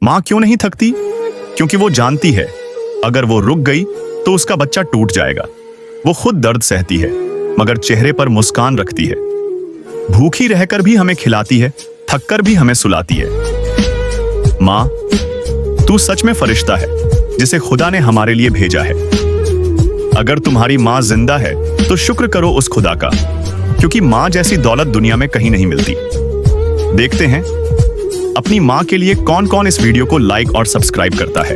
माँ क्यों नहीं थकती? क्योंकि वो जानती है अगर वो रुक गई तो उसका बच्चा टूट जाएगा। वो खुद दर्द सहती है मगर चेहरे पर मुस्कान रखती है। भूखी रहकर भी हमें खिलाती है, थककर भी हमें सुलाती है। माँ, तू सच में फरिश्ता है जिसे खुदा ने हमारे लिए भेजा है। अगर तुम्हारी माँ जिंदा है तो शुक्र करो उस खुदा का, क्योंकि माँ जैसी दौलत दुनिया में कहीं नहीं मिलती। देखते हैं अपनी माँ के लिए कौन कौन इस वीडियो को लाइक और सब्सक्राइब करता है।